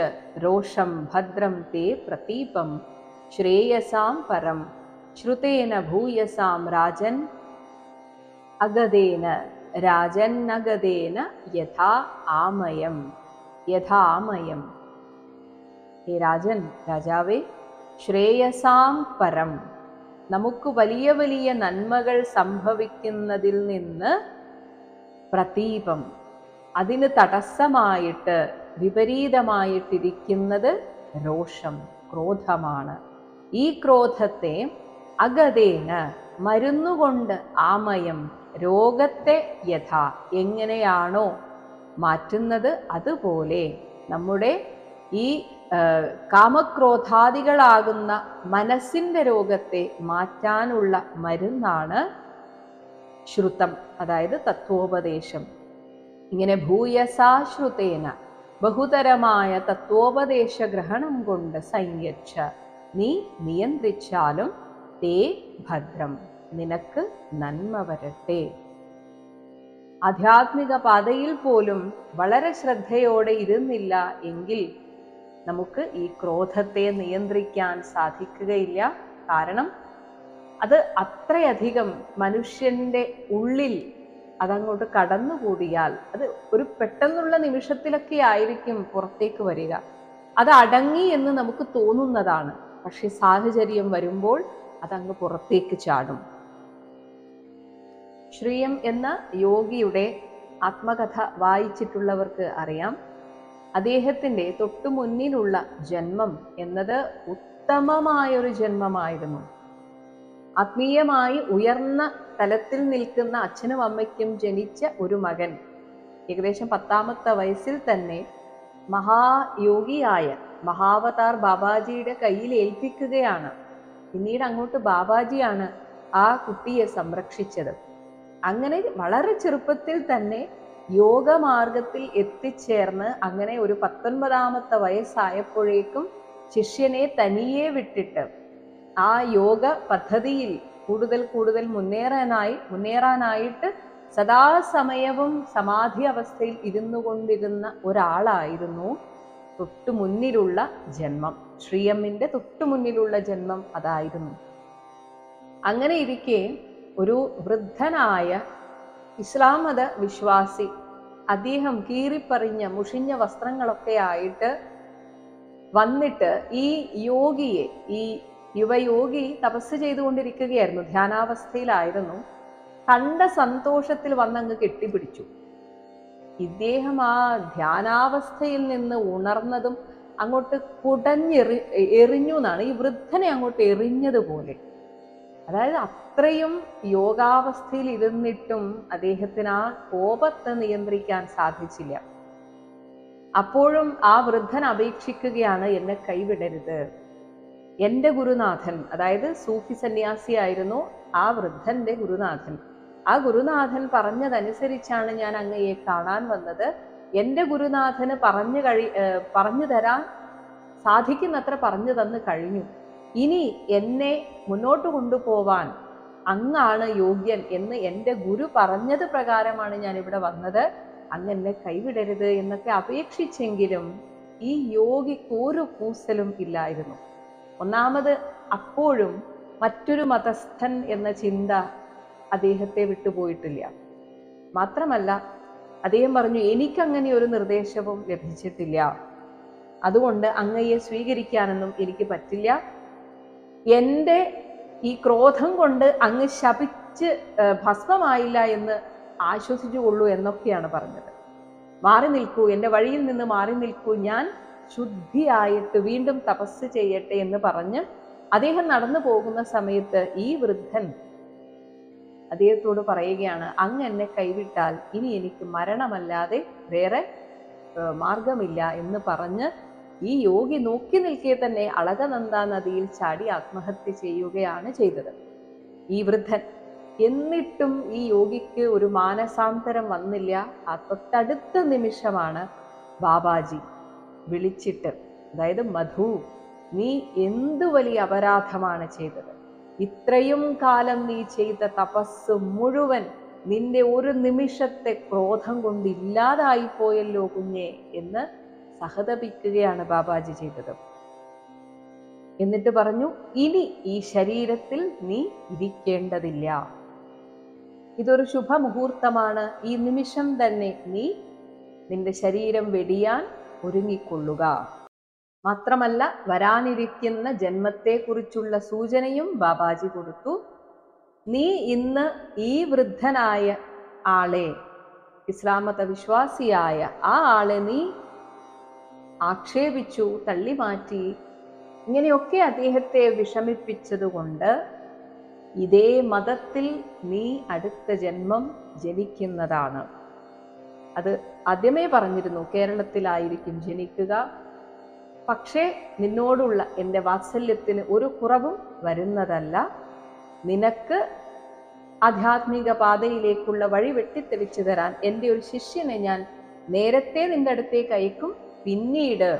രോഷം ഭദ്രം തേ പ്രതീപം ശ്രേയസാം പരം ശ്രുതേന ഭൂയസാം രാജൻ അഗതേന യഥാ ആമയം. ഹേ രാജൻ, രാജാവേ, ശ്രേയസാം പരം, നമുക്ക് വലിയ വലിയ നന്മകൾ സംഭവിക്കുന്നതിൽ നിന്ന് പ്രതീപം, അതിന് തടസ്സമായിട്ട് വിപരീതമായിട്ടിരിക്കുന്നത് രോഷം, ക്രോധമാണ്. ഈ ക്രോധത്തെ അഗതേന, മരുന്നുകൊണ്ട്, ആമയം, രോഗത്തെ യഥാ, എങ്ങനെയാണോ മാറ്റുന്നത് അതുപോലെ നമ്മുടെ ഈ കാമക്രോധാദികളാകുന്ന മനസ്സിന്റെ രോഗത്തെ മാറ്റാനുള്ള മരുന്നാണ് ശ്രുതം, അതായത് തത്വോപദേശം. ഇങ്ങനെ ഭൂയസാശ്രുതേന, ബഹുതരമായ തത്വോപദേശ ഗ്രഹണം കൊണ്ട് സംയച്ഛ, നീ നിയന്ത്രിച്ചാലും തേ ഭദ്രം, നിനക്ക് നന്മ വരട്ടെ. ആധ്യാത്മിക പാതയിൽ പോലും വളരെ ശ്രദ്ധയോടെ ഇരുന്നില്ല എങ്കിൽ നമുക്ക് ഈ ക്രോധത്തെ നിയന്ത്രിക്കാൻ സാധിക്കുകയില്ല. കാരണം അത് അത്രയധികം മനുഷ്യന്റെ ഉള്ളിൽ അതങ്ങോട്ട് കടന്നുകൂടിയാൽ അത് ഒരു പെട്ടെന്നുള്ള നിമിഷത്തിലൊക്കെ ആയിരിക്കും പുറത്തേക്ക് വരിക. അത് അടങ്ങി എന്ന് നമുക്ക് തോന്നുന്നതാണ്, പക്ഷെ സാഹചര്യം വരുമ്പോൾ അതങ്ങ് പുറത്തേക്ക് ചാടും. ശ്രീയം എന്ന യോഗിയുടെ ആത്മകഥ വായിച്ചിട്ടുള്ളവർക്ക് അറിയാം, അദ്ദേഹത്തിൻ്റെ തൊട്ടു മുന്നിലുള്ള ജന്മം എന്നത് ഉത്തമമായൊരു ജന്മമായിരുന്നു. ആത്മീയമായി ഉയർന്ന തലത്തിൽ നിൽക്കുന്ന അച്ഛനും അമ്മയ്ക്കും ജനിച്ച ഒരു മകൻ ഏകദേശം 10ാമത്തെ വയസ്സിൽ തന്നെ മഹായോഗിയായ മഹാവതാർ ബാബാജിയുടെ കയ്യിൽ ഏൽപ്പിക്കുകയാണ്. പിന്നീട് അങ്ങോട്ട് ബാബാജിയാണ് ആ കുട്ടിയെ സംരക്ഷിച്ചത്. അങ്ങനെ വളരെ ചെറുപ്പത്തിൽ തന്നെ യോഗമാർഗത്തിൽ എത്തിച്ചേർന്ന് അങ്ങനെ ഒരു 19ാമത്തെ വയസ്സായപ്പോഴേക്കും ശിഷ്യനെ തനിയെ വിട്ടിട്ട് ആ യോഗ പദ്ധതിയിൽ കൂടുതൽ മുന്നേറാനായിട്ട് സദാസമയവും സമാധി അവസ്ഥയിൽ ഇരുന്നു കൊണ്ടിരുന്ന ഒരാളായിരുന്നു തൊട്ടു മുന്നിലുള്ള ജന്മം. ശ്രീയമ്മിന്റെ തൊട്ടു മുന്നിലുള്ള ജന്മം അതായിരുന്നു. അങ്ങനെ ഇരിക്കെ ഒരു വൃദ്ധനായ ഇസ്ലാം മത വിശ്വാസി, അദ്ദേഹം കീറിപ്പറിഞ്ഞ മുഷിഞ്ഞ വസ്ത്രങ്ങളൊക്കെ ആയിട്ട് വന്നിട്ട് ഈ യോഗിയെ, ഈ യുവയോഗി തപസ് ചെയ്തുകൊണ്ടിരിക്കുകയായിരുന്നു, ധ്യാനാവസ്ഥയിലായിരുന്നു. കണ്ട സന്തോഷത്തിൽ വന്നങ്ങ് കെട്ടിപ്പിടിച്ചു. ഇദ്ദേഹം ആ ധ്യാനാവസ്ഥയിൽ നിന്ന് ഉണർന്നതും അങ്ങോട്ട് എറിഞ്ഞു എന്നാണ്, ഈ വൃദ്ധനെ അങ്ങോട്ട് എറിഞ്ഞതുപോലെ. അതായത് അത്രയും യോഗാവസ്ഥയിൽ ഇരുന്നിട്ടും അദ്ദേഹത്തിന് ആ കോപത്തെ നിയന്ത്രിക്കാൻ സാധിച്ചില്ല. അപ്പോഴും ആ വൃദ്ധൻ അപേക്ഷിക്കുകയാണ്, എന്നെ കൈവിടരുത്. എൻ്റെ ഗുരുനാഥൻ, അതായത് സൂഫി സന്യാസിയായിരുന്നു ആ വൃദ്ധന്റെ ഗുരുനാഥൻ, ആ ഗുരുനാഥൻ പറഞ്ഞതനുസരിച്ചാണ് ഞാൻ അങ്ങയെ കാണാൻ വന്നത്. എൻ്റെ ഗുരുനാഥന് പറഞ്ഞു തരാൻ സാധിക്കുന്നത്ര പറഞ്ഞു തന്നു കഴിഞ്ഞു. ഇനി എന്നെ മുന്നോട്ട് കൊണ്ടുപോവാൻ അങ്ങാണ് യോഗ്യൻ എന്ന് എൻ്റെ ഗുരു പറഞ്ഞത് പ്രകാരമാണ് ഞാൻ ഇവിടെ വന്നത്. അങ്ങ് എന്നെ കൈവിടരുത് എന്നൊക്കെ അപേക്ഷിച്ചെങ്കിലും ഈ യോഗിക്ക് ഒരു കൂസലും ഇല്ലായിരുന്നു. ഒന്നാമത് അപ്പോഴും മറ്റൊരു മതസ്ഥൻ എന്ന ചിന്ത അദ്ദേഹത്തെ വിട്ടുപോയിട്ടില്ല. മാത്രമല്ല അദ്ദേഹം പറഞ്ഞു, എനിക്കങ്ങനെ ഒരു നിർദ്ദേശവും ലഭിച്ചിട്ടില്ല, അതുകൊണ്ട് അങ്ങയെ സ്വീകരിക്കാനൊന്നും എനിക്ക് പറ്റില്ല. എൻ്റെ ഈ ക്രോധം കൊണ്ട് അങ്ങ് ശപിച്ച് ഭസ്മമായില്ല എന്ന് ആശ്വസിച്ചുകൊള്ളൂ എന്നൊക്കെയാണ് പറഞ്ഞത്. മാറി നിൽക്കൂ, എൻ്റെ വഴിയിൽ നിന്ന് മാറി നിൽക്കൂ, ഞാൻ ശുദ്ധിയായിട്ട് വീണ്ടും തപസ് ചെയ്യട്ടെ എന്ന് പറഞ്ഞ് അദ്ദേഹം നടന്നു പോകുന്ന സമയത്ത് ഈ വൃദ്ധൻ അദ്ദേഹത്തോട് പറയുകയാണ്, അങ്ങ് എന്നെ കൈവിട്ടാൽ ഇനി എനിക്ക് മരണമല്ലാതെ വേറെ മാർഗമില്ല എന്ന് പറഞ്ഞ് ഈ യോഗി നോക്കി നിൽക്കെ തന്നെ അളകനന്ദ നദിയിൽ ചാടി ആത്മഹത്യ ചെയ്യുകയാണ് ചെയ്തത് ഈ വൃദ്ധൻ. എന്നിട്ടും ഈ യോഗിക്ക് ഒരു മാനസാന്തരം വന്നില്ല. ആ തൊട്ടടുത്ത നിമിഷമാണ് ബാബാജി വിളിച്ചിട്ട്, അതായത് മധു, നീ എന്തു വലിയ അപരാധമാണ് ചെയ്തത്, ഇത്രയും കാലം നീ ചെയ്ത തപസ് മുഴുവൻ നിന്റെ ഒരു നിമിഷത്തെ ക്രോധം കൊണ്ട് ഇല്ലാതായി പോയല്ലോ കുഞ്ഞെ എന്ന് സഹതപിക്കുകയാണ് ബാബാജി ചെയ്തത്. എന്നിട്ട് പറഞ്ഞു, ഇനി ഈ ശരീരത്തിൽ നീ ഇരിക്കേണ്ടതില്ല, ഇതൊരു ശുഭമുഹൂർത്തമാണ്, ഈ നിമിഷം തന്നെ നീ നിന്റെ ശരീരം വെടിയാൻ ഒരുങ്ങിക്കൊള്ളുക. മാത്രമല്ല വരാനിരിക്കുന്ന ജന്മത്തെക്കുറിച്ചുള്ള സൂചനയും ബാബാജി കൊടുത്തു. നീ ഇന്ന് ഈ വൃദ്ധനായ ആളെ, ഇസ്ലാം മത വിശ്വാസിയായ ആ ആളെ നീ ആക്ഷേപിച്ചു, തള്ളിമാറ്റി, ഇങ്ങനെയൊക്കെ അദ്ദേഹത്തെ വിഷമിപ്പിച്ചതുകൊണ്ട് ഇതേ മതത്തിൽ നീ അടുത്ത ജന്മം ജനിക്കുന്നതാണ്. അത് ആദ്യമേ പറഞ്ഞിരുന്നു, കേരളത്തിലായിരിക്കും ജനിക്കുക, പക്ഷേ നിന്നോടുള്ള എൻ്റെ വാത്സല്യത്തിന് ഒരു കുറവും വരുന്നതല്ല. നിനക്ക് ആധ്യാത്മിക പാതയിലേക്കുള്ള വഴി വെട്ടിത്തെളിച്ചു തരാൻ എൻ്റെ ഒരു ശിഷ്യനെ ഞാൻ നേരത്തെ നിന്റെ അടുത്തേക്ക് അയക്കും. പിന്നീട്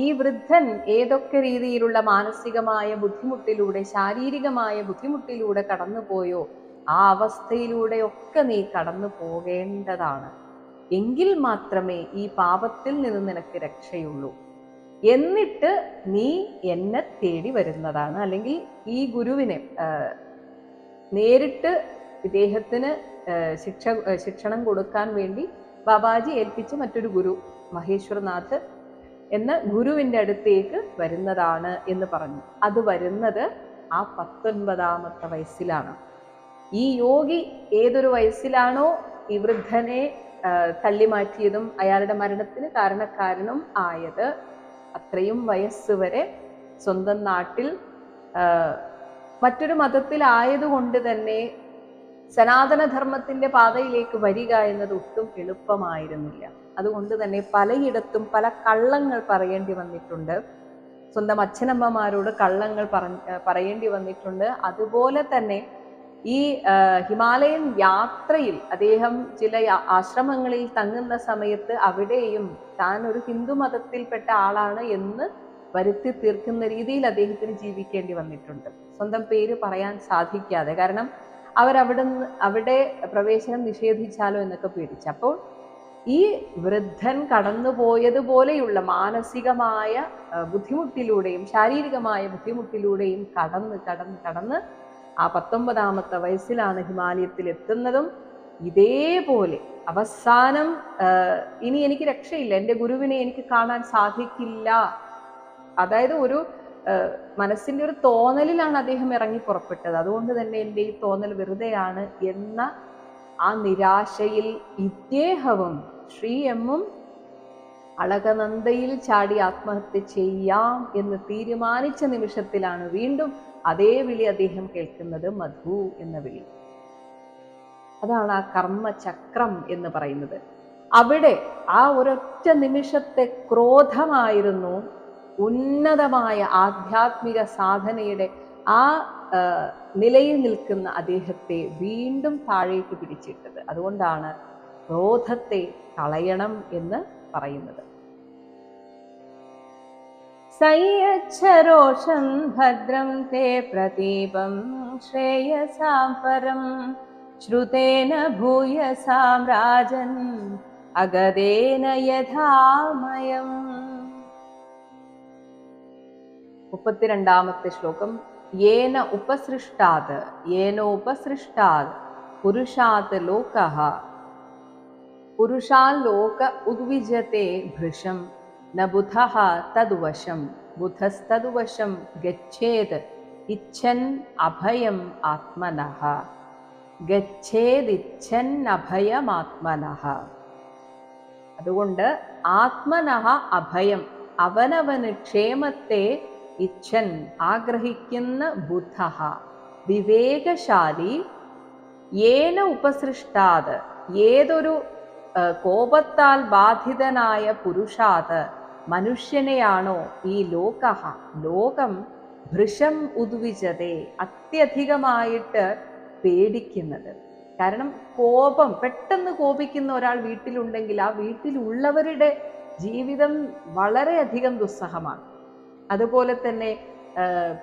ഈ വൃദ്ധൻ ഏതൊക്കെ രീതിയിലുള്ള മാനസികമായ ബുദ്ധിമുട്ടിലൂടെ, ശാരീരികമായ ബുദ്ധിമുട്ടിലൂടെ കടന്നുപോയോ ആ അവസ്ഥയിലൂടെയൊക്കെ നീ കടന്നു പോകേണ്ടതാണ്. എങ്കിൽ മാത്രമേ ഈ പാപത്തിൽ നിന്ന് നിനക്ക് രക്ഷയുള്ളൂ. എന്നിട്ട് നീ എന്നെ തേടി വരുന്നതാണ്. അല്ലെങ്കിൽ ഈ ഗുരുവിനെ നേരിട്ട് ഇദ്ദേഹത്തിന് ശിക്ഷണം കൊടുക്കാൻ വേണ്ടി ബാബാജി ഏൽപ്പിച്ച മറ്റൊരു ഗുരു, മഹേശ്വർനാഥ് എന്ന ഗുരുവിൻ്റെ അടുത്തേക്ക് വരുന്നതാണ് എന്ന് പറഞ്ഞു. അത് വരുന്നത് ആ 19ാമത്തെ വയസ്സിലാണ്. ഈ യോഗി ഏതൊരു വയസ്സിലാണോ ഈ വൃദ്ധനെ തള്ളിമാറ്റിയതും അയാളുടെ മരണത്തിന് കാരണക്കാരനും ആയത്, അത്രയും വയസ്സ് വരെ സ്വന്തം നാട്ടിൽ മറ്റൊരു മതത്തിലായതുകൊണ്ട് തന്നെ സനാതനധർമ്മത്തിന്റെ പാതയിലേക്ക് വരിക എന്നത് ഒട്ടും എളുപ്പമായിരുന്നില്ല. അതുകൊണ്ട് തന്നെ പലയിടത്തും പല കള്ളങ്ങൾ പറയേണ്ടി വന്നിട്ടുണ്ട്. സ്വന്തം അച്ഛനമ്മമാരോട് കള്ളങ്ങൾ പറയേണ്ടി വന്നിട്ടുണ്ട്. അതുപോലെ തന്നെ ഈ ഹിമാലയൻ യാത്രയിൽ അദ്ദേഹം ചില ആശ്രമങ്ങളിൽ തങ്ങുന്ന സമയത്ത് അവിടെയും താൻ ഒരു ഹിന്ദു മതത്തിൽപ്പെട്ട ആളാണ് എന്ന് വരുത്തി തീർക്കുന്ന രീതിയിൽ അദ്ദേഹത്തിന് ജീവിക്കേണ്ടി വന്നിട്ടുണ്ട്, സ്വന്തം പേര് പറയാൻ സാധിക്കാതെ. കാരണം അവിടെ പ്രവേശനം നിഷേധിച്ചാലോ എന്നൊക്കെ പേടിച്ചു. അപ്പോൾ ഈ വൃദ്ധൻ കടന്നുപോയതുപോലെയുള്ള മാനസികമായ ബുദ്ധിമുട്ടിലൂടെയും ശാരീരികമായ ബുദ്ധിമുട്ടിലൂടെയും കടന്ന് ആ 19ാമത്തെ വയസ്സിലാണ് ഹിമാലയത്തിൽ എത്തുന്നതും. ഇതേപോലെ അവസാനം ഇനി എനിക്ക് രക്ഷയില്ല, എൻ്റെ ഗുരുവിനെ എനിക്ക് കാണാൻ സാധിക്കില്ല, അതായത് ഒരു മനസ്സിന്റെ ഒരു തോന്നലിലാണ് അദ്ദേഹം ഇറങ്ങി പുറപ്പെട്ടത്. അതുകൊണ്ട് തന്നെ എൻ്റെ ഈ തോന്നൽ വെറുതെയാണ് എന്ന ആ നിരാശയിൽ ഇദ്ദേഹവും ശ്രീ എമ്മും അളകനന്ദയിൽ ചാടി ആത്മഹത്യ ചെയ്യാം എന്ന് തീരുമാനിച്ച നിമിഷത്തിലാണ് വീണ്ടും അതേ വിളി അദ്ദേഹം കേൾക്കുന്നത്, മധു എന്ന വിളി. അതാണ് ആ കർമ്മചക്രം എന്ന് പറയുന്നത്. അവിടെ ആ ഒരൊറ്റ നിമിഷത്തെ ക്രോധമായിരുന്നു ഉന്നതമായ ആധ്യാത്മിക സാധനയുടെ ആ നിലയിൽ നിൽക്കുന്ന അദ്ദേഹത്തെ വീണ്ടും താഴേക്ക് പിടിച്ചിട്ടത്. അതുകൊണ്ടാണ് ക്രോധത്തെ കളയണം എന്ന് പറയുന്നത്. സയ്യച്ഛരോഷം ഭദ്രം തേ പ്രദീപം ശ്രേയസാം പരം ശ്രുതേന ഭൂയസാം രാജൻ അഗതേന യഥാമയം. 32ാമത്തെ ശ്ലോകം. യേനോപസൃഷ്ടാത് പുരുഷാത് ലോകഃ പുരുഷാൽ ലോക ഉദ്വിജത്തെ ഭൃശം ന ബുധഃ തദ്വശം ബുധസ്തദ്വശം ഗച്ഛേത് ഇച്ഛൻ അഭയം ആത്മനഃ ഗച്ഛേദിച്ഛൻ അഭയമാത്മനഃ. അതുകൊണ്ട് ആത്മനഃ അഭയം, അവനവന് ക്ഷേമത്തെ ഇച്ഛൻ ആഗ്രഹിക്കുന്ന ബുധഃ വിവേകശാലി, യേന ഉപസൃഷ്ടാത് ഏതൊരു കോപത്താൽ ബാധിതനായ പുരുഷാത് മനുഷ്യനെയാണോ ഈ ലോകം ഭൃശം ഉദ്വിജതേ അത്യധികമായിട്ട് പേടിക്കുന്നത്? കാരണം കോപം, പെട്ടെന്ന് കോപിക്കുന്ന ഒരാൾ വീട്ടിലുണ്ടെങ്കിൽ ആ വീട്ടിലുള്ളവരുടെ ജീവിതം വളരെയധികം ദുസ്സഹമാണ്. അതുപോലെ തന്നെ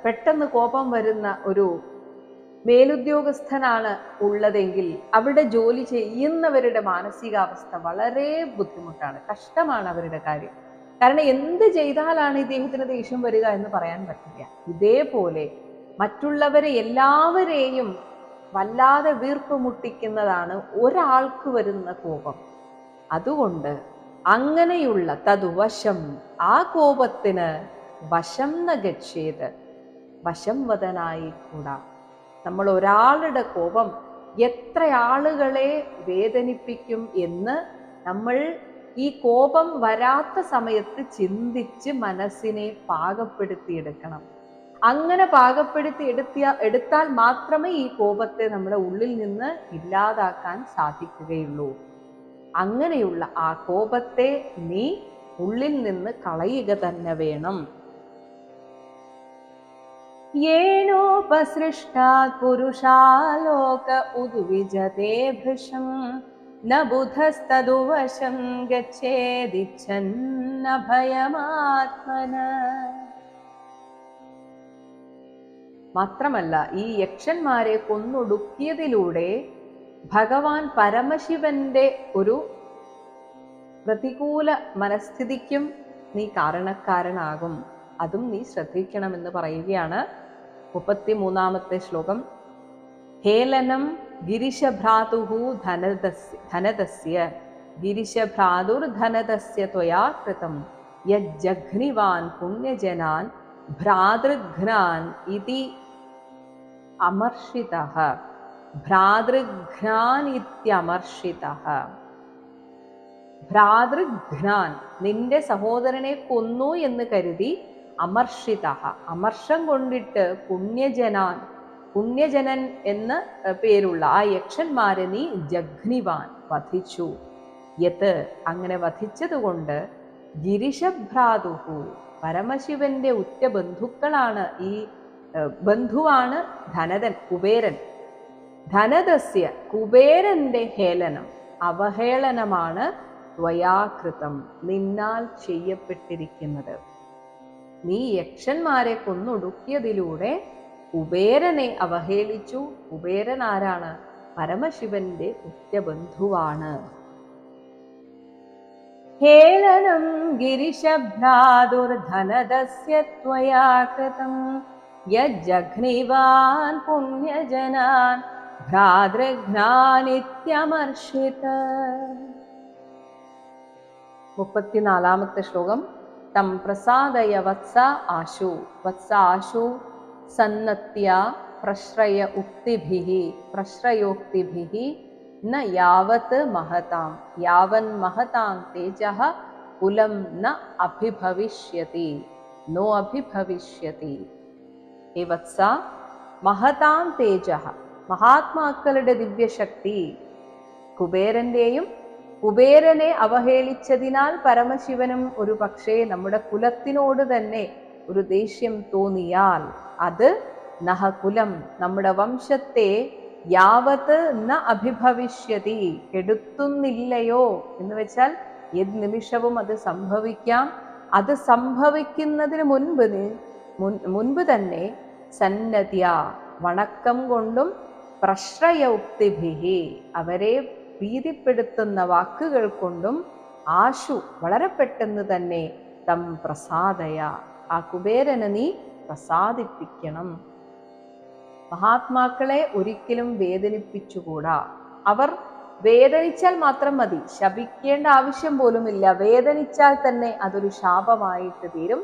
പെട്ടെന്ന് കോപം വരുന്ന ഒരു മേലുദ്യോഗസ്ഥനാണ് ഉള്ളതെങ്കിൽ അവിടെ ജോലി ചെയ്യുന്നവരുടെ മാനസികാവസ്ഥ വളരെ ബുദ്ധിമുട്ടാണ്, കഷ്ടമാണ് അവരുടെ കാര്യം. കാരണം എന്ത് ചെയ്താലാണ് ഇദ്ദേഹത്തിന് ദേഷ്യം വരിക എന്ന് പറയാൻ പറ്റില്ല. ഇതേപോലെ മറ്റുള്ളവരെ എല്ലാവരെയും വല്ലാതെ വീർപ്പ് മുട്ടിക്കുന്നതാണ് ഒരാൾക്ക് വരുന്ന കോപം. അതുകൊണ്ട് അങ്ങനെയുള്ള തതുവശം, ആ കോപത്തിന് വശം ന ഗച്ഛേത്, വശം വദനായി കൂടാ. നമ്മൾ ഒരാളുടെ കോപം എത്ര ആളുകളെ വേദനിപ്പിക്കും എന്ന് നമ്മൾ ഈ കോപം വരാത്ത സമയത്ത് ചിന്തിച്ച് മനസ്സിനെ പാകപ്പെടുത്തിയെടുക്കണം. അങ്ങനെ എടുത്താൽ മാത്രമേ ഈ കോപത്തെ നമ്മുടെ ഉള്ളിൽ നിന്ന് ഇല്ലാതാക്കാൻ സാധിക്കുകയുള്ളൂ. അങ്ങനെയുള്ള ആ കോപത്തെ നീ ഉള്ളിൽ നിന്ന് കളയുക തന്നെ വേണം. യേനോപസൃഷ്ടാത് പുരുഷാലോക ഉദ്വിജതേ ഭൃശം ന ബുധസ്തദുവശം ഗച്ഛേദിച്ഛന്ന ഭയമാത്മന. മാത്രമല്ല, ഈ യക്ഷന്മാരെ കൊന്നൊടുക്കിയതിലൂടെ ഭഗവാൻ പരമശിവന്റെ ഒരു പ്രതികൂല മനസ്ഥിതിക്കും നീ കാരണക്കാരനാകും. അതും നീ ശ്രദ്ധിക്കണമെന്ന് പറയുകയാണ്. 33-ാമത്തെ ശ്ലോകം. ഹേലനം ഗിരിശഭ്രാതുഹു ധനദസ്യ ഗിരിശഭ്രാതുർധനദസ്യ ത്വയാ കൃതം യജ്ജഘ്നിവാൻ പുണ്യജനാൻ ഭ്രാതൃഘ്നാൻ ഇതി അമർഷിതഃ. ഭ്രാതൃഘ്നാൻ ഇത്യമർഷിതഃ. ഭ്രാതൃഘ്നാൻ, നിന്റെ സഹോദരനെ കൊന്നു എന്ന് കരുതി, അമർഷിതഃ, അമർഷം കൊണ്ടിട്ട് പുണ്യജനാൻ, പുണ്യജനൻ എന്ന് പേരുള്ള ആ യക്ഷന്മാരെ നീ ജഘ്നിവാൻ, വധിച്ചു. യത്, അങ്ങനെ വധിച്ചതുകൊണ്ട് ഗിരിശഭ്രാതുഹു, പരമശിവന്റെ ഉറ്റ ബന്ധുക്കളാണ്, ഈ ബന്ധുവാണ് ധനദൻ, കുബേരൻ. ധനദസ്യ, കുബേരന്റെ ഹേളനം, അവഹേളനമാണ് ത്വയാകൃതം, നിന്നാൽ ചെയ്യപ്പെട്ടിരിക്കുന്നത്. നീ യക്ഷന്മാരെ കൊന്നൊടുക്കിയതിലൂടെ കുബേരനെ അവഹേളിച്ചു. കുബേരൻ ആരാണ്? പരമശിവന്റെ ഉറ്റബന്ധുവാണ്. ഹേളനം ഗിരിശഭ്രാതുർധനദസ്യ ത്വയാ കൃതം യജ്ജഘ്നിവാൻ പുണ്യജനാൻ ഭ്രാതൃഘ്നാനിത്യമർഷിത. 34-ാമത്തെ ശ്ലോകം. തം പ്രസാദയ വത്സ ആശു. വത്സ ആശു സന്നത്യ പ്രശ്രയോക്തിഭിഃ ന യാവത് മഹതാം യാവൻ മഹതാം തേജഃ കുലം ന അഭിഭവിഷ്യതി നോ അഭിഭവിഷ്യതി. ഹേ വത്സ, മഹതാം തേജഃ, മഹാത്മാക്കളുടെ ദിവ്യശക്തി, കുബേരന്റെയും കുബേരനെ അവഹേളിച്ചതിനാൽ പരമശിവനും ഒരു പക്ഷേ നമ്മുടെ കുലത്തിനോട് തന്നെ ഒരു ദേഷ്യം തോന്നിയാൽ അത് നഹകുലം, നമ്മുടെ വംശത്തെ യാവത് ന അഭിഭവിഷ്യതി, കെടുത്തുന്നില്ലയോ എന്ന് വെച്ചാൽ ഏത് നിമിഷവും അത് സംഭവിക്കാം. അത് സംഭവിക്കുന്നതിന് മുൻപ് തന്നെ സന്നദ്യ, വണക്കം കൊണ്ടും പ്രശ്രയോക്തിഭിഃ, അവരെ പ്രീതിപ്പെടുത്തുന്ന വാക്കുകൾ കൊണ്ടും ആശു, വളരെ പെട്ടെന്ന് തന്നെ തം പ്രസാദയ, ആ കുബേരനെ നീ പ്രസാദിപ്പിക്കണം. മഹാത്മാക്കളെ ഒരിക്കലും വേദനിപ്പിച്ചുകൂടാ. അവർ വേദനിച്ചാൽ മാത്രം മതി, ശപിക്കേണ്ട ആവശ്യം പോലുമില്ല. വേദനിച്ചാൽ തന്നെ അതൊരു ശാപമായിട്ട് തീരും.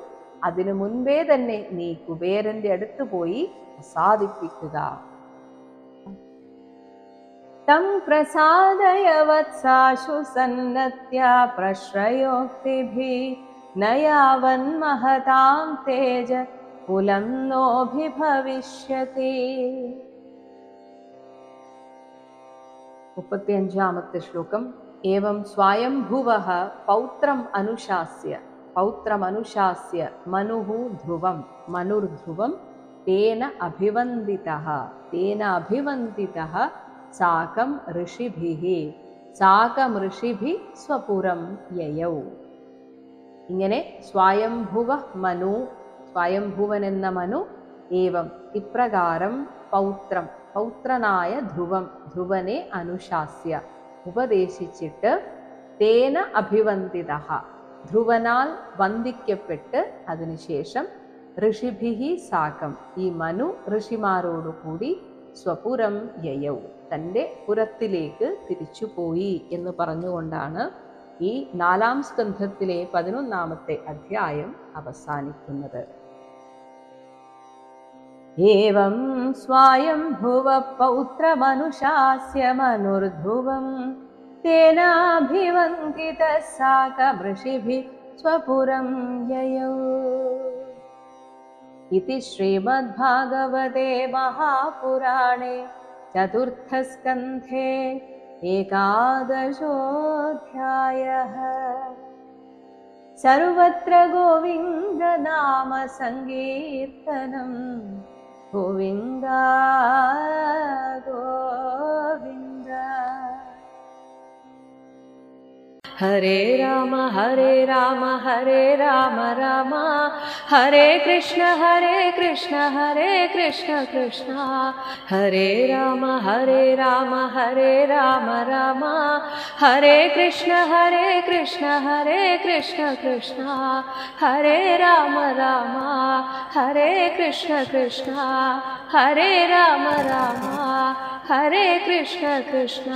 അതിനു മുൻപേ തന്നെ നീ കുബേരന്റെ അടുത്ത് പോയി പ്രസാദിപ്പിക്കുക. തം പ്രസാദയ വത്സാശു സന്നത്യ പ്രശ്രയോക്തിഭിഃ ന യാവൻ മഹതാം തേജ കുലം നോഭിഭവിഷ്യതി. 35-ാമത്തെ ശ്ലോകം. ഏവം സ്വയംഭുവഃ പൗത്രം അനുശാസ്യ പൗത്രമനുശാസ്യ മനുഃ ധ്രുവം മനുർധ്രുവം തേന അഭിവന്ദിതഃ സാകം ഋഷിഭിഃ സാകം ഋഷിഭി സ്വപുരം യയൗ. ഇങ്ങനെ സ്വയംഭുവ മനു, സ്വയംഭുവൻ എന്ന മനു, ഏവം ഇപ്രകാരം പൗത്രം പൗത്രനായ ധ്രുവം ധ്രുവനെ അനുശാസ്യ ഉപദേശിച്ചിട്ട് തേന അഭിവന്ദിതഃ ധ്രുവനാൽ വന്ദിക്കപ്പെട്ട് അതിനുശേഷം ഋഷിഭിഹി സാകം ഈ മനു ഋഷിമാരോടുകൂടി സ്വപുരം യയൗ തൻ്റെ പുരത്തിലേക്ക് തിരിച്ചുപോയി എന്ന് പറഞ്ഞുകൊണ്ടാണ് ഈ 4-ാം സ്കന്ധത്തിലെ 11-ാമത്തെ അധ്യായം അവസാനിക്കുന്നത്. ഏവം സ്വയംഭുവ പൗത്രമനുശാസ്യ മനുർധ്രുവം തേനാഭിവന്ദിതഃ സാകമൃഷിഭിഃ സ്വപുരം യയൗ. इति श्रीमद्भागवते महापुराणे 4th स्कन्धे 11ोऽध्यायः. सर्वत्र गोविन्दनाम संकीर्तनं गोविन्द गोविन्द. हरे राम हरे राम हरे राम राम हरे कृष्ण हरे कृष्ण कृष्ण हरे राम हरे राम राम हरे कृष्ण कृष्ण कृष्ण हरे राम हरे कृष्ण कृष्ण हरे राम हरे कृष्ण कृष्ण.